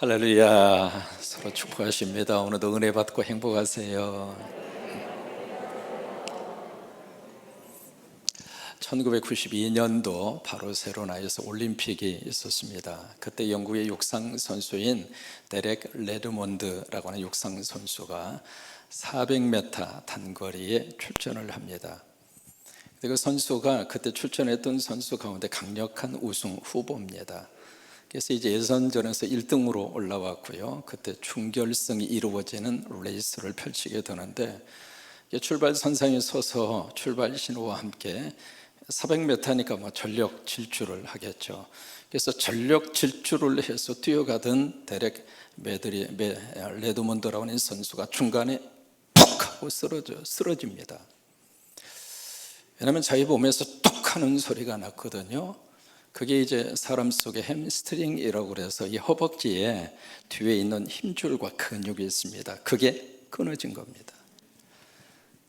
할렐루야. 서로 축복하십니다. 오늘도 은혜 받고 행복하세요. 1992년도 바로 세로나에서 올림픽이 있었습니다. 그때 영국의 육상 선수인 데렉 레드몬드라고 하는 육상 선수가 400m 단거리에 출전을 합니다. 그 선수가 그때 출전했던 선수 가운데 강력한 우승 후보입니다. 그래서 이제 예선전에서 1등으로 올라왔고요. 그때 준결승이 이루어지는 레이스를 펼치게 되는데, 출발선상에 서서 출발 신호와 함께 400m니까 전력 질주를 하겠죠. 그래서 전력 질주를 해서 뛰어가던 데렉 레드몬드라고 하는 선수가 중간에 푹 하고 쓰러집니다. 왜냐하면 자기 몸에서 뚝 하는 소리가 났거든요. 그게 이제 사람 속에 햄스트링이라고 해서 이 허벅지에 뒤에 있는 힘줄과 근육이 있습니다. 그게 끊어진 겁니다.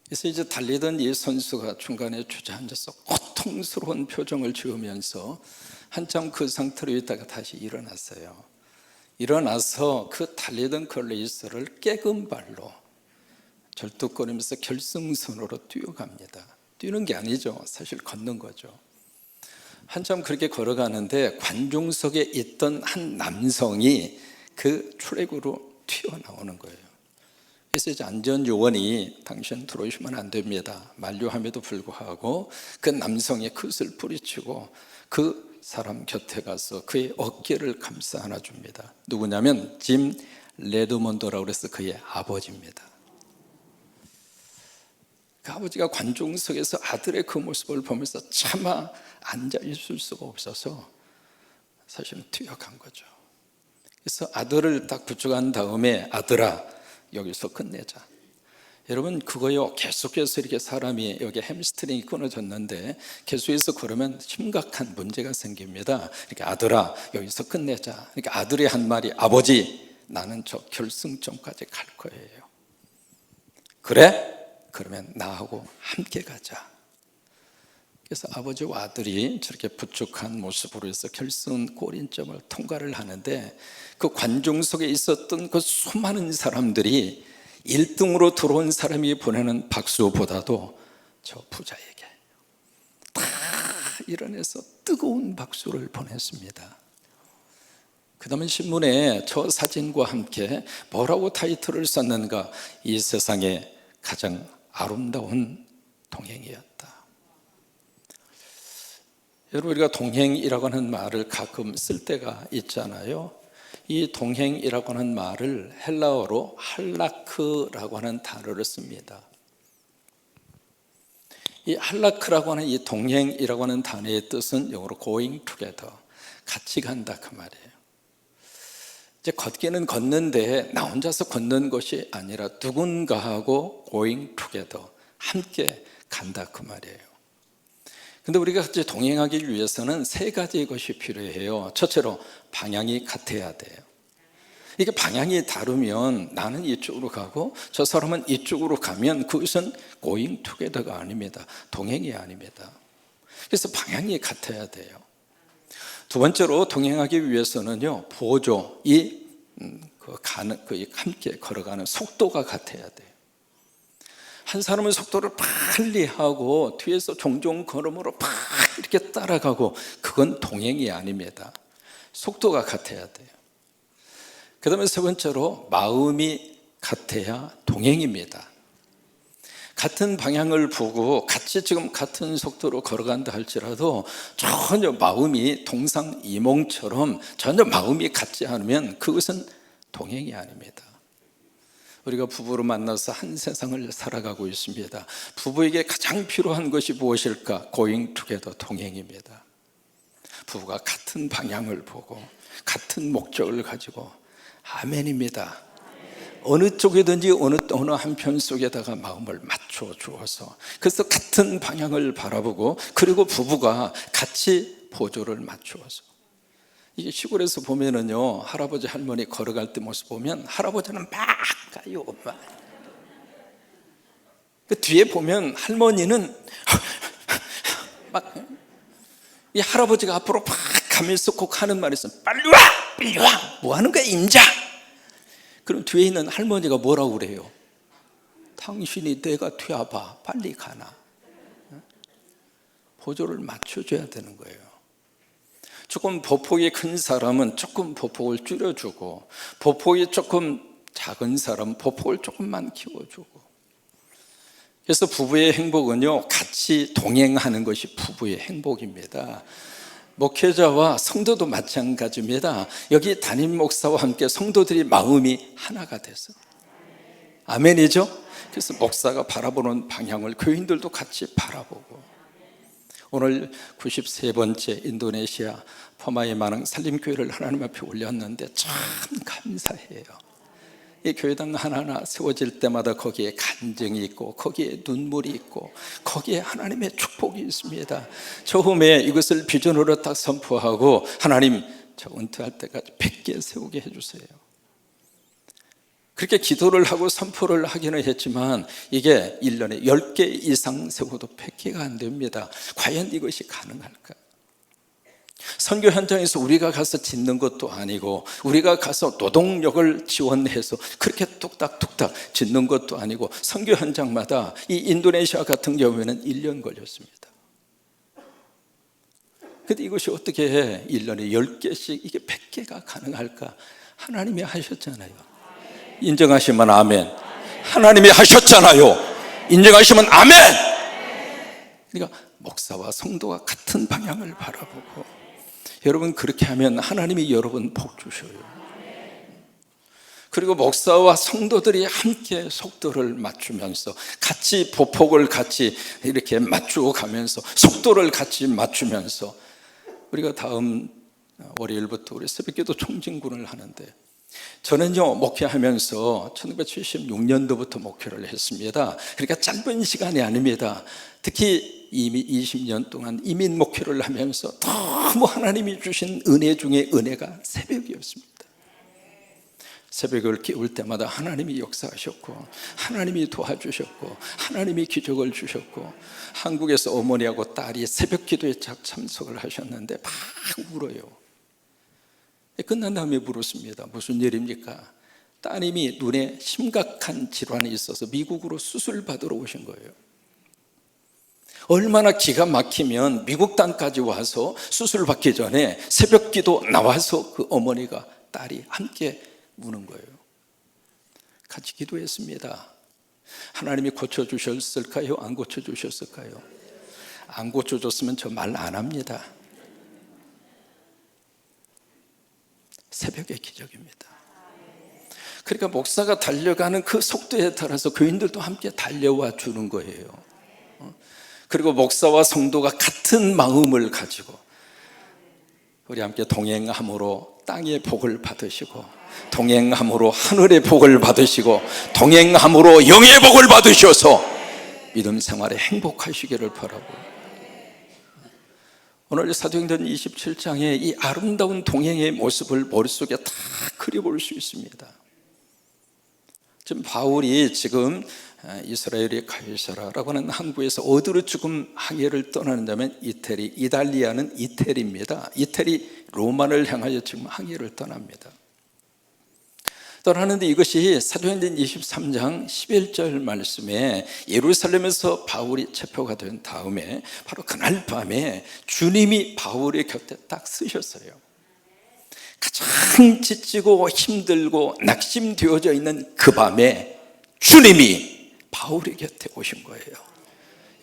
그래서 이제 달리던 이 선수가 중간에 주저앉아서 고통스러운 표정을 지으면서 한참 그 상태로 있다가 다시 일어났어요. 일어나서 그 달리던 그 레이스를 깨금 발로 절뚝거리면서 결승선으로 뛰어갑니다. 뛰는 게 아니죠. 사실 걷는 거죠. 한참 그렇게 걸어가는데 관중석에 있던 한 남성이 그 트랙으로 튀어나오는 거예요. 그래서 이제 안전요원이 당신 들어오시면 안 됩니다 만류함에도 불구하고 그 남성의 그것을 뿌리치고 그 사람 곁에 가서 그의 어깨를 감싸 안아줍니다. 누구냐면 짐 레드몬드라고 해서 그의 아버지입니다. 그 아버지가 관중석에서 아들의 그 모습을 보면서 차마 앉아있을 수가 없어서 사실은 뛰어간 거죠. 그래서 아들을 딱 부축한 다음에 아들아 여기서 끝내자. 여러분 그거요, 계속해서 이렇게 사람이 여기 햄스트링이 끊어졌는데 계속해서 그러면 심각한 문제가 생깁니다. 이렇게 아들아 여기서 끝내자. 그러니까 아들이 한 말이 아버지 나는 저 결승점까지 갈 거예요. 그래? 그러면 나하고 함께 가자. 그래서 아버지와 아들이 저렇게 부축한 모습으로 해서 결승 골인점을 통과를 하는데, 그 관중 속에 있었던 그 수많은 사람들이 1등으로 들어온 사람이 보내는 박수보다도 저 부자에게 다 일어나서 뜨거운 박수를 보냈습니다. 그 다음에 신문에 저 사진과 함께 뭐라고 타이틀을 썼는가? 이 세상에 가장 아름다운 동행이었다. 여러분 우리가 동행이라고 하는 말을 가끔 쓸 때가 있잖아요. 이 동행이라고 하는 말을 헬라어로 할라크라고 하는 단어를 씁니다. 이 할라크라고 하는 이 동행이라고 하는 단어의 뜻은 영어로 going together, 같이 간다 그 말이에요. 이제 걷기는 걷는데 나 혼자서 걷는 것이 아니라 누군가하고 going together, 함께 간다 그 말이에요. 근데 우리가 이제 동행하기 위해서는 세 가지 것이 필요해요. 첫째로 방향이 같아야 돼요. 이게 방향이 다르면 나는 이쪽으로 가고 저 사람은 이쪽으로 가면 그것은 going together가 아닙니다. 동행이 아닙니다. 그래서 방향이 같아야 돼요. 두 번째로 동행하기 위해서는요, 보조, 함께 걸어가는 속도가 같아야 돼요. 한 사람은 속도를 빨리 하고 뒤에서 종종 걸음으로 막 이렇게 따라가고, 그건 동행이 아닙니다. 속도가 같아야 돼요. 그 다음에 세 번째로 마음이 같아야 동행입니다. 같은 방향을 보고 같이 지금 같은 속도로 걸어간다 할지라도 전혀 마음이 동상이몽처럼 전혀 마음이 같지 않으면 그것은 동행이 아닙니다. 우리가 부부로 만나서 한 세상을 살아가고 있습니다. 부부에게 가장 필요한 것이 무엇일까? going together, 동행입니다. 부부가 같은 방향을 보고 같은 목적을 가지고, 아멘입니다. 어느 쪽이든지 어느 한편 속에다가 마음을 맞춰 주어서, 그래서 같은 방향을 바라보고, 그리고 부부가 같이 보조를 맞추어서. 이게 시골에서 보면은요, 할아버지 할머니 걸어갈 때 모습 보면 할아버지는 막 가요. 그 뒤에 보면 할머니는 막, 이 할아버지가 앞으로 막 가면서 꼭 하는 말이 있어요. 빨리 와! 빨리 와! 뭐 하는 거야 임자? 그럼 뒤에 있는 할머니가 뭐라고 그래요? 당신이 내가 되어봐, 빨리 가나. 보조를 맞춰줘야 되는 거예요. 조금 보폭이 큰 사람은 조금 보폭을 줄여주고, 보폭이 조금 작은 사람은 보폭을 조금만 키워주고. 그래서 부부의 행복은요, 같이 동행하는 것이 부부의 행복입니다. 목회자와 성도도 마찬가지입니다. 여기 담임 목사와 함께 성도들이 마음이 하나가 돼서, 아멘이죠? 그래서 목사가 바라보는 방향을 교인들도 같이 바라보고, 오늘 93번째 인도네시아 포마의 마낭 산림교회를 하나님 앞에 올렸는데 참 감사해요. 이 교회당 하나하나 세워질 때마다 거기에 간증이 있고, 거기에 눈물이 있고, 거기에 하나님의 축복이 있습니다. 처음에 이것을 비전으로 딱 선포하고, 하나님 저 은퇴할 때까지 100개 세우게 해주세요. 그렇게 기도를 하고 선포를 하기는 했지만, 이게 1년에 10개 이상 세워도 100개가 안 됩니다. 과연 이것이 가능할까? 선교 현장에서 우리가 가서 짓는 것도 아니고, 우리가 가서 노동력을 지원해서 그렇게 뚝딱뚝딱 짓는 것도 아니고, 선교 현장마다 이 인도네시아 같은 경우에는 1년 걸렸습니다. 근데 이것이 어떻게 1년에 10개씩 이게 100개가 가능할까? 하나님이 하셨잖아요. 인정하시면 아멘. 하나님이 하셨잖아요. 인정하시면 아멘. 그러니까 목사와 성도가 같은 방향을 바라보고, 여러분 그렇게 하면 하나님이 여러분 복 주셔요. 그리고 목사와 성도들이 함께 속도를 맞추면서, 같이 보폭을 같이 이렇게 맞추어 가면서, 속도를 같이 맞추면서, 우리가 다음 월요일부터 우리 새벽기도 총진군을 하는데, 저는요 목회하면서 1976년도부터 목회를 했습니다. 그러니까 짧은 시간이 아닙니다. 특히 이미 20년 동안 이민 목회를 하면서 너무 하나님이 주신 은혜 중에 은혜가 새벽이었습니다. 새벽을 깨울 때마다 하나님이 역사하셨고, 하나님이 도와주셨고, 하나님이 기적을 주셨고, 한국에서 어머니하고 딸이 새벽 기도에 참석을 하셨는데 막 울어요. 끝난 다음에 물었습니다. 무슨 일입니까? 따님이 눈에 심각한 질환이 있어서 미국으로 수술 받으러 오신 거예요. 얼마나 기가 막히면 미국 땅까지 와서 수술 받기 전에 새벽 기도 나와서 그 어머니가 딸이 함께 우는 거예요. 같이 기도했습니다. 하나님이 고쳐주셨을까요? 안 고쳐주셨을까요? 안 고쳐줬으면 저 말 안 합니다. 새벽의 기적입니다. 그러니까 목사가 달려가는 그 속도에 따라서 교인들도 함께 달려와 주는 거예요. 그리고 목사와 성도가 같은 마음을 가지고 우리 함께 동행함으로 땅의 복을 받으시고, 동행함으로 하늘의 복을 받으시고, 동행함으로 영의 복을 받으셔서 믿음 생활에 행복하시기를 바라고, 오늘 사도행전 27장에 이 아름다운 동행의 모습을 머릿속에 다 그려볼 수 있습니다. 지금 바울이 지금 이스라엘의 가이사라라고 하는 항구에서 어디로 지금 항해를 떠나는다면 이탈리아는 이태리입니다. 이태리 로마를 향하여 지금 항해를 떠납니다. 떠나는데 이것이 사도행전 23장 11절 말씀에 예루살렘에서 바울이 체포가 된 다음에 바로 그날 밤에 주님이 바울의 곁에 딱 서셨어요. 가장 지치고 힘들고 낙심되어져 있는 그 밤에 주님이 바울의 곁에 오신 거예요.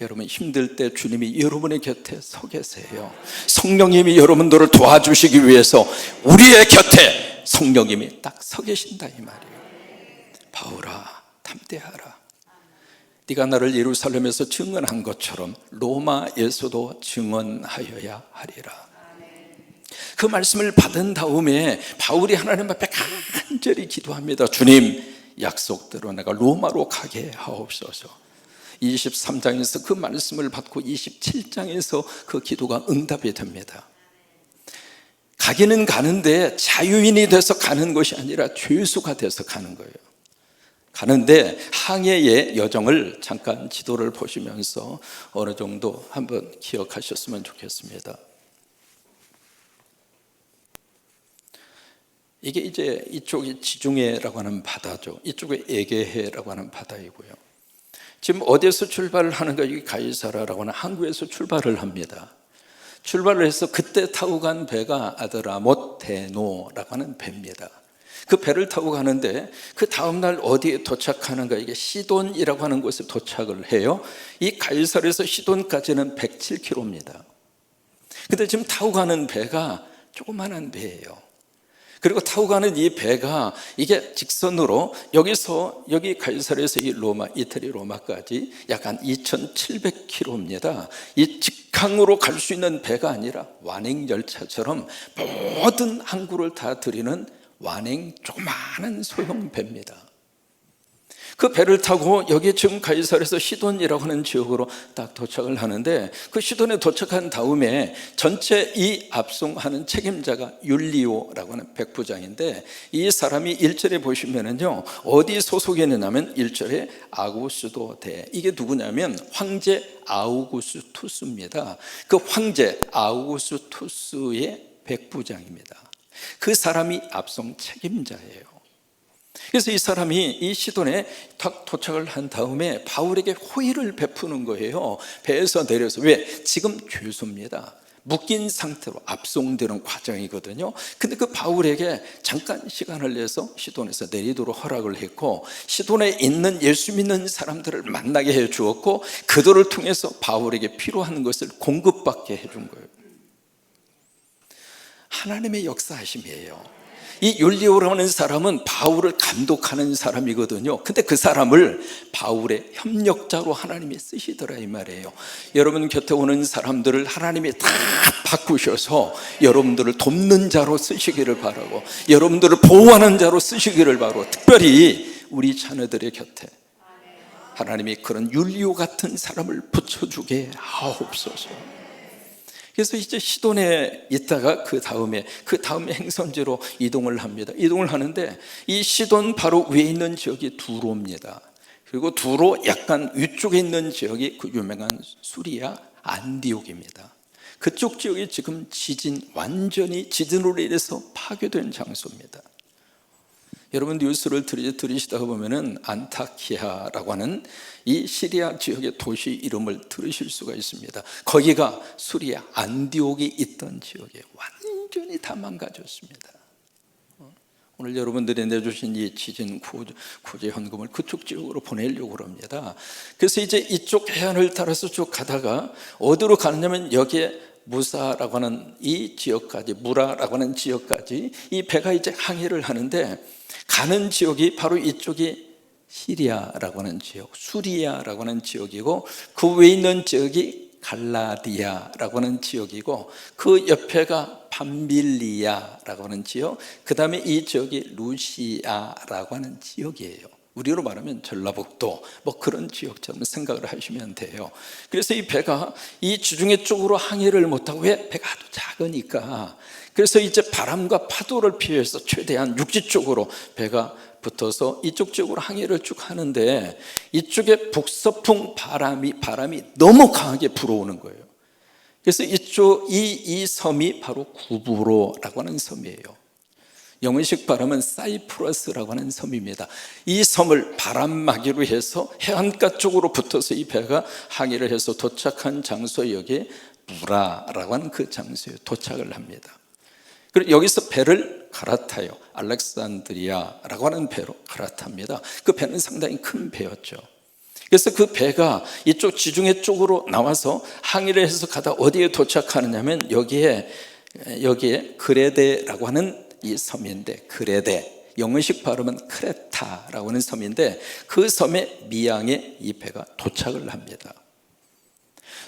여러분 힘들 때 주님이 여러분의 곁에 서 계세요. 성령님이 여러분들을 도와주시기 위해서 우리의 곁에 성령님이 딱 서 계신다 이 말이에요. 바울아 담대하라. 네가 나를 예루살렘에서 증언한 것처럼 로마에서도 증언하여야 하리라. 그 말씀을 받은 다음에 바울이 하나님 앞에 간절히 기도합니다. 주님, 약속대로 내가 로마로 가게 하옵소서. 23장에서 그 말씀을 받고 27장에서 그 기도가 응답이 됩니다. 가기는 가는데 자유인이 돼서 가는 것이 아니라 죄수가 돼서 가는 거예요. 가는데 항해의 여정을 잠깐 지도를 보시면서 어느 정도 한번 기억하셨으면 좋겠습니다. 이게 이제 이쪽이 지중해라고 하는 바다죠. 이쪽이 에게해라고 하는 바다이고요. 지금 어디에서 출발을 하는가? 여기 가이사라라고 하는 항구에서 출발을 합니다. 출발을 해서 그때 타고 간 배가 아드라못테노라고 하는 배입니다. 그 배를 타고 가는데 그 다음날 어디에 도착하는가? 이게 시돈이라고 하는 곳에 도착을 해요. 이 가이사르에서 시돈까지는 107km입니다. 근데 지금 타고 가는 배가 조그만한 배예요. 그리고 타고 가는 이 배가 이게 직선으로 여기서 여기 가이사르에서 이 로마, 이태리 로마까지 약 한 2,700km입니다. 이 직항으로 갈 수 있는 배가 아니라 완행 열차처럼 모든 항구를 다 들이는 완행 조그마한 소형 배입니다. 그 배를 타고 여기 지금 가이사르에서 시돈이라고 하는 지역으로 딱 도착을 하는데, 그 시돈에 도착한 다음에 전체 이 압송하는 책임자가 율리오라고 하는 백부장인데, 이 사람이 1절에 보시면은요 어디 소속이냐면 1절에 아구스도 대, 이게 누구냐면 황제 아우구스투스입니다. 그 황제 아우구스투스의 백부장입니다. 그 사람이 압송 책임자예요. 그래서 이 사람이 이 시돈에 딱 도착을 한 다음에 바울에게 호의를 베푸는 거예요. 배에서 내려서. 왜? 지금 죄수입니다. 묶인 상태로 압송되는 과정이거든요. 근데 그 바울에게 잠깐 시간을 내서 시돈에서 내리도록 허락을 했고, 시돈에 있는 예수 믿는 사람들을 만나게 해 주었고, 그들을 통해서 바울에게 필요한 것을 공급받게 해준 거예요. 하나님의 역사하심이에요. 이 율리오라는 사람은 바울을 감독하는 사람이거든요. 근데 그 사람을 바울의 협력자로 하나님이 쓰시더라 이 말이에요. 여러분 곁에 오는 사람들을 하나님이 다 바꾸셔서 여러분들을 돕는 자로 쓰시기를 바라고, 여러분들을 보호하는 자로 쓰시기를 바라고, 특별히 우리 자녀들의 곁에 하나님이 그런 율리오 같은 사람을 붙여주게 하옵소서. 그래서 이제 시돈에 있다가 그 다음에 행선지로 이동을 합니다. 이동을 하는데 이 시돈 바로 위에 있는 지역이 두로입니다. 그리고 두로 약간 위쪽에 있는 지역이 그 유명한 수리아 안디옥입니다. 그쪽 지역이 지금 완전히 지진으로 인해서 파괴된 장소입니다. 여러분 뉴스를 들으시다 보면은 안타키아라고 하는 이 시리아 지역의 도시 이름을 들으실 수가 있습니다. 거기가 수리아 안디옥이 있던 지역에 완전히 다 망가졌습니다. 오늘 여러분들이 내주신 이 지진 구제 현금을 그쪽 지역으로 보내려고 합니다. 그래서 이제 이쪽 해안을 따라서 쭉 가다가 어디로 가느냐면 여기에 무사라고 하는 이 지역까지, 무라라고 하는 지역까지 이 배가 이제 항해를 하는데, 가는 지역이 바로 이쪽이 시리아라고 하는 지역, 수리아라고 하는 지역이고, 그 위에 있는 지역이 갈라디아라고 하는 지역이고, 그 옆에가 밤빌리아라고 하는 지역, 그 다음에 이 지역이 루시아라고 하는 지역이에요. 우리로 말하면 전라북도 뭐 그런 지역처럼 생각을 하시면 돼요. 그래서 이 배가 이 지중해 쪽으로 항해를 못하고, 왜? 배가 아주 작으니까. 그래서 이제 바람과 파도를 피해서 최대한 육지 쪽으로 배가 붙어서 이쪽 쪽으로 항해를 쭉 하는데, 이쪽에 북서풍 바람이 너무 강하게 불어오는 거예요. 그래서 이 섬이 바로 구브로라고 하는 섬이에요. 영어식 발음은 사이프러스라고 하는 섬입니다. 이 섬을 바람막이로 해서 해안가 쪽으로 붙어서 이 배가 항해를 해서 도착한 장소, 여기에 무라라고 하는 그 장소에 도착을 합니다. 그리고 여기서 배를 갈아타요. 알렉산드리아라고 하는 배로 갈아탑니다. 그 배는 상당히 큰 배였죠. 그래서 그 배가 이쪽 지중해 쪽으로 나와서 항해를 해서 가다 어디에 도착하느냐면 여기에 그레데라고 하는 이 섬인데, 그레데, 영어식 발음은 크레타라고 하는 섬인데, 그 섬의 미양에 이 배가 도착을 합니다.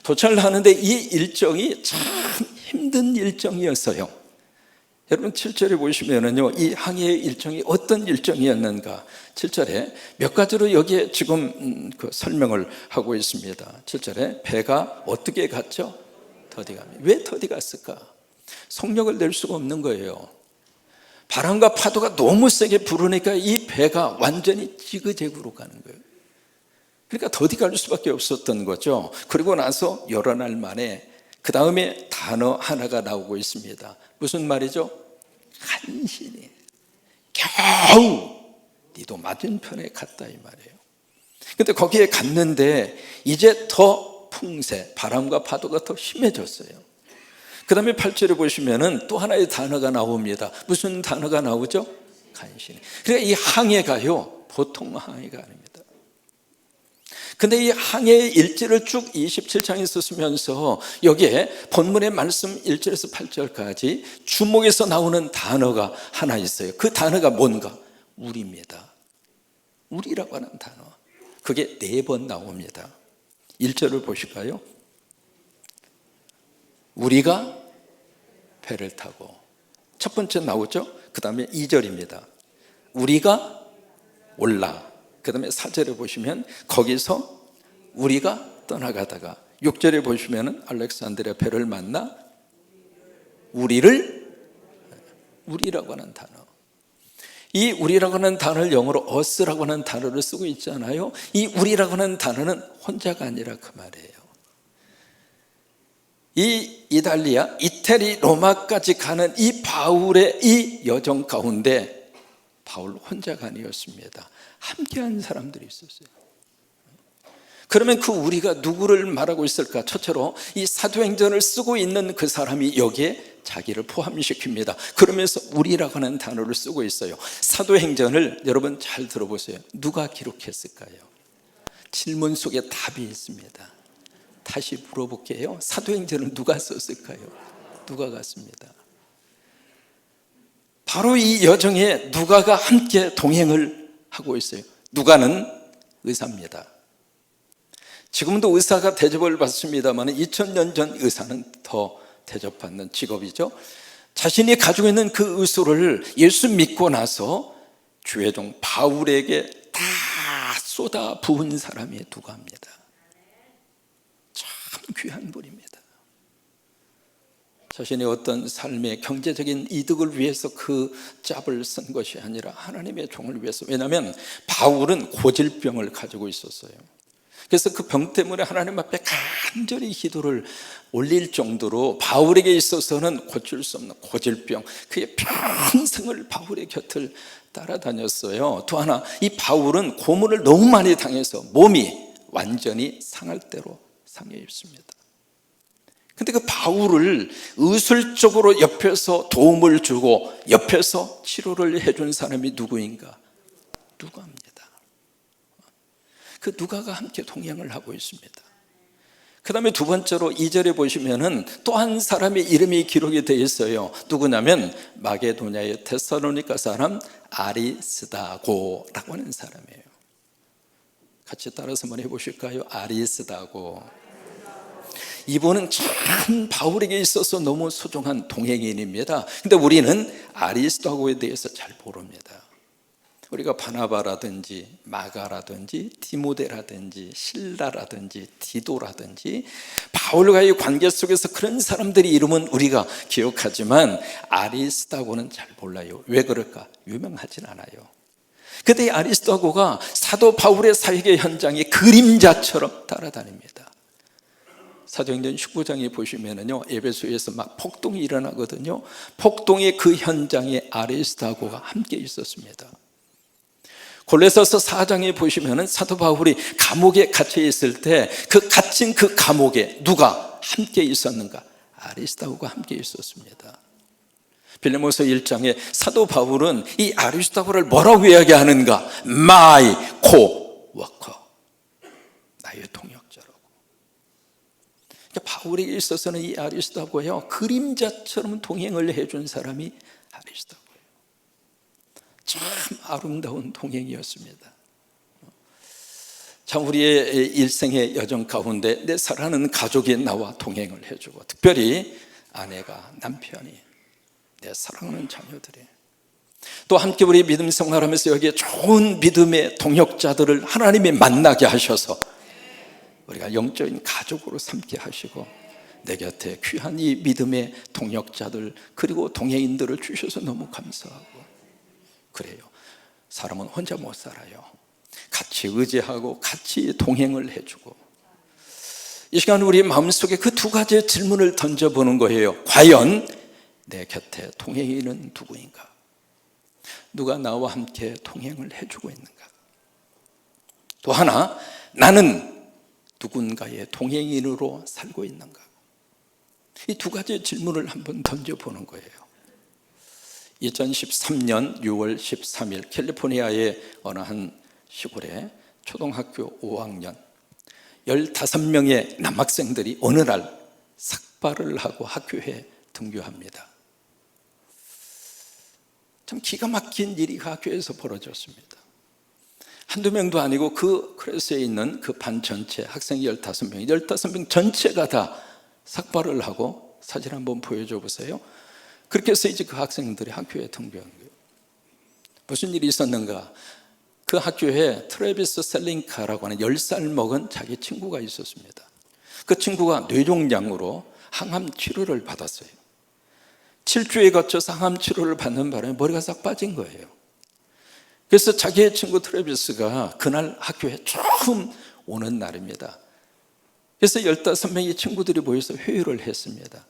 도착을 하는데 이 일정이 참 힘든 일정이었어요. 여러분 7절에 보시면은요, 이 항해의 일정이 어떤 일정이었는가, 7절에 몇 가지로 여기에 지금 그 설명을 하고 있습니다. 7절에 배가 어떻게 갔죠? 더디 갑니다. 왜 더디 갔을까? 속력을 낼 수가 없는 거예요. 바람과 파도가 너무 세게 불으니까 이 배가 완전히 지그재그로 가는 거예요. 그러니까 더디 갈 수밖에 없었던 거죠. 그리고 나서 여러 날 만에 그 다음에 단어 하나가 나오고 있습니다. 무슨 말이죠? 간신히. 겨우 니도 맞은편에 갔다 이 말이에요. 근데 거기에 갔는데 이제 더 풍세, 바람과 파도가 더 심해졌어요. 그 다음에 8절에 보시면은 또 하나의 단어가 나옵니다. 무슨 단어가 나오죠? 간신히. 그러니까 이 항해가요, 보통 항해가 아닙니다. 근데 이 항해의 일지를 쭉 27장에서 쓰면서 여기에 본문의 말씀 1절에서 8절까지 주목해서 나오는 단어가 하나 있어요. 그 단어가 뭔가? 우리입니다. 우리라고 하는 단어. 그게 4번 나옵니다. 1절을 보실까요? 우리가 배를 타고, 첫 번째 나오죠? 그 다음에 2절입니다. 우리가 올라. 그 다음에 4절에 보시면 거기서 우리가 떠나가다가, 6절에 보시면 알렉산드리아 배를 만나 우리라고 하는 단어. 이 우리라고 하는 단어를 영어로 us라고 하는 단어를 쓰고 있잖아요. 이 우리라고 하는 단어는 혼자가 아니라 그 말이에요. 이 이탈리아, 이태리, 로마까지 가는 이 바울의 이 여정 가운데 바울 혼자가 아니었습니다. 함께한 사람들이 있었어요. 그러면 그 우리가 누구를 말하고 있을까? 첫째로 이 사도행전을 쓰고 있는 그 사람이 여기에 자기를 포함시킵니다. 그러면서 우리라고 하는 단어를 쓰고 있어요. 사도행전을 여러분 잘 들어보세요. 누가 기록했을까요? 질문 속에 답이 있습니다. 다시 물어볼게요. 사도행전을 누가 썼을까요? 누가 갔습니다. 바로 이 여정에 누가가 함께 동행을 하고 있어요. 누가는 의사입니다. 지금도 의사가 대접을 받습니다만 2000년 전 의사는 더 대접받는 직업이죠. 자신이 가지고 있는 그 의술을 예수 믿고 나서 주의 종 바울에게 다 쏟아 부은 사람이 누가입니다. 참 귀한 분입니다. 자신의 어떤 삶의 경제적인 이득을 위해서 그 짭을 쓴 것이 아니라 하나님의 종을 위해서. 왜냐하면 바울은 고질병을 가지고 있었어요. 그래서 그 병 때문에 하나님 앞에 간절히 기도를 올릴 정도로 바울에게 있어서는 고칠 수 없는 고질병, 그의 평생을 바울의 곁을 따라다녔어요. 또 하나, 이 바울은 고문을 너무 많이 당해서 몸이 완전히 상할 대로 상해 있습니다. 근데 그 바울을 의술적으로 옆에서 도움을 주고 옆에서 치료를 해준 사람이 누구인가? 누가입니다. 그 누가가 함께 동행을 하고 있습니다. 그 다음에 두 번째로 2절에 보시면은 또 한 사람의 이름이 기록이 되어 있어요. 누구냐면 마게도냐의 데살로니가 사람 아리스다고라고 하는 사람이에요. 같이 따라서 한번 해보실까요? 아리스다고. 이분은 참 바울에게 있어서 너무 소중한 동행인입니다. 근데 우리는 아리스다고에 대해서 잘 모릅니다. 우리가 바나바라든지 마가라든지 디모데라든지 실라라든지 디도라든지 바울과의 관계 속에서 그런 사람들의 이름은 우리가 기억하지만 아리스다고는 잘 몰라요. 왜 그럴까? 유명하진 않아요. 그런데 이 아리스다고가 사도 바울의 사역의 현장에 그림자처럼 따라다닙니다. 사도행전 19장에 보시면은요, 에베소에서 막 폭동이 일어나거든요. 폭동의 그 현장에 아리스다고가 함께 있었습니다. 골로새서 4장에 보시면은 사도 바울이 감옥에 갇혀 있을 때 그 갇힌 그 감옥에 누가 함께 있었는가? 아리스다고가 함께 있었습니다. 빌레몬서 1장에 사도 바울은 이 아리스다고를 뭐라고 이야기하는가? My co-worker, 나의 동역자라고. 그러니까 바울에게 있어서는 이 아리스다고요, 그림자처럼 동행을 해준 사람이 아리스다고. 참 아름다운 동행이었습니다. 참 우리의 일생의 여정 가운데 내 사랑하는 가족이 나와 동행을 해주고, 특별히 아내가, 남편이, 내 사랑하는 자녀들이, 또 함께 우리 믿음 생활하면서 여기에 좋은 믿음의 동역자들을 하나님이 만나게 하셔서 우리가 영적인 가족으로 삼게 하시고, 내 곁에 귀한 이 믿음의 동역자들 그리고 동행인들을 주셔서 너무 감사하고. 그래요. 사람은 혼자 못 살아요. 같이 의지하고 같이 동행을 해주고. 이 시간 우리 마음속에 그 두 가지의 질문을 던져보는 거예요. 과연 내 곁에 동행인은 누구인가? 누가 나와 함께 동행을 해주고 있는가? 또 하나, 나는 누군가의 동행인으로 살고 있는가? 이 두 가지 질문을 한번 던져보는 거예요. 2013년 6월 13일 캘리포니아의 어느 한 시골에 초등학교 5학년 15명의 남학생들이 어느 날 삭발을 하고 학교에 등교합니다. 참 기가 막힌 일이 그 학교에서 벌어졌습니다. 한두 명도 아니고 그 클래스에 있는 그 반 전체 학생 15명 전체가 다 삭발을 하고 사진 한번 보여줘 보세요. 그렇게 해서 이제 그 학생들이 학교에 등교한 거예요. 무슨 일이 있었는가? 그 학교에 트래비스 셀링카라고 하는 10살 먹은 자기 친구가 있었습니다. 그 친구가 뇌종양으로 항암 치료를 받았어요. 7주에 거쳐서 항암 치료를 받는 바람에 머리가 싹 빠진 거예요. 그래서 자기의 친구 트래비스가 그날 학교에 처음 오는 날입니다. 그래서 15명의 친구들이 모여서 회의를 했습니다.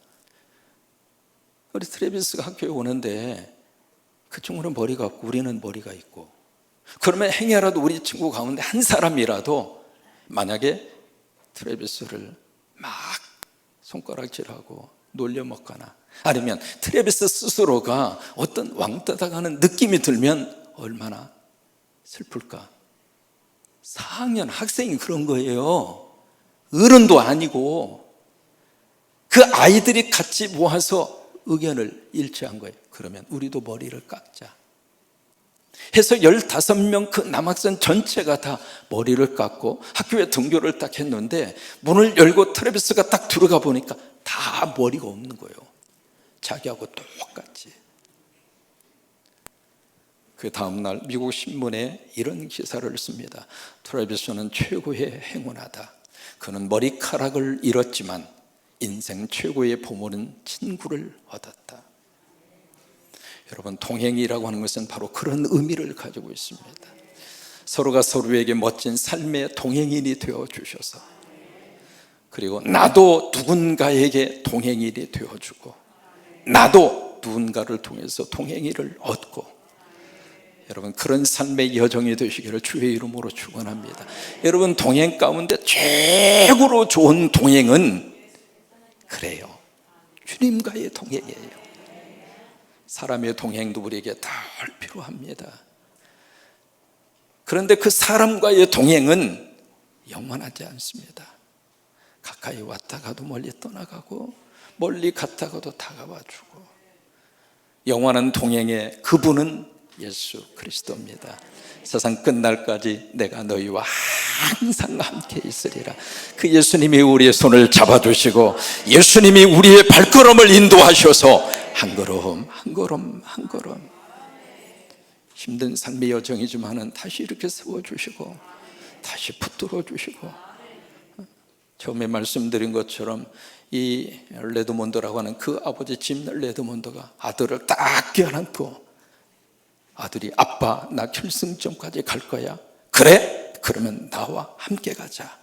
우리 트래비스가 학교에 오는데 그 친구는 머리가 없고 우리는 머리가 있고, 그러면 행여라도 우리 친구 가운데 한 사람이라도 만약에 트래비스를 막 손가락질하고 놀려먹거나 아니면 트래비스 스스로가 어떤 왕따 당하는 느낌이 들면 얼마나 슬플까? 4학년 학생이 그런 거예요. 어른도 아니고. 그 아이들이 같이 모아서 의견을 일치한 거예요. 그러면 우리도 머리를 깎자 해서 15명 그 남학생 전체가 다 머리를 깎고 학교에 등교를 딱 했는데, 문을 열고 트래비스가 딱 들어가 보니까 다 머리가 없는 거예요. 자기하고 똑같이. 그 다음날 미국 신문에 이런 기사를 씁니다. 트래비스는 최고의 행운하다. 그는 머리카락을 잃었지만 인생 최고의 보물은 친구를 얻었다. 여러분, 동행이라고 하는 것은 바로 그런 의미를 가지고 있습니다. 서로가 서로에게 멋진 삶의 동행인이 되어 주셔서, 그리고 나도 누군가에게 동행인이 되어주고 나도 누군가를 통해서 동행인을 얻고, 여러분 그런 삶의 여정이 되시기를 주의 이름으로 축원합니다. 여러분, 동행 가운데 최고로 좋은 동행은 그래요, 주님과의 동행이에요. 사람의 동행도 우리에게 늘 필요합니다. 그런데 그 사람과의 동행은 영원하지 않습니다. 가까이 왔다가도 멀리 떠나가고 멀리 갔다가도 다가와주고, 영원한 동행의 그분은 예수 그리스도입니다. 세상 끝날까지 내가 너희와 항상 함께 있으리라. 그 예수님이 우리의 손을 잡아주시고 예수님이 우리의 발걸음을 인도하셔서 한 걸음 한 걸음 한 걸음, 힘든 삶의 여정이지만은 다시 이렇게 세워주시고 다시 붙들어 주시고, 처음에 말씀드린 것처럼 이 레드몬드라고 하는 그 아버지 짐 레드몬드가 아들을 딱 껴안고, 아들이 아빠 나 결승점까지 갈 거야. 그래? 그러면 나와 함께 가자.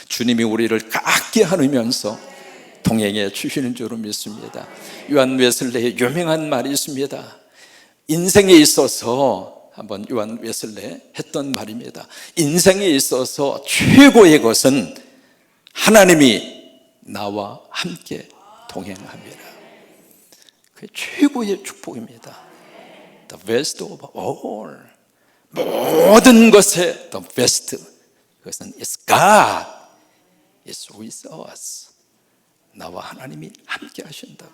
주님이 우리를 깎게 하면서 동행해 주시는 줄로 믿습니다. 요한 웨슬레의 유명한 말이 있습니다. 인생에 있어서, 한번 요한 웨슬레 했던 말입니다. 인생에 있어서 최고의 것은 하나님이 나와 함께 동행합니다. 그게 최고의 축복입니다. The best of all, 모든 것의 the best, 그것은 is God, is with us. 나와 하나님이 함께 하신다고.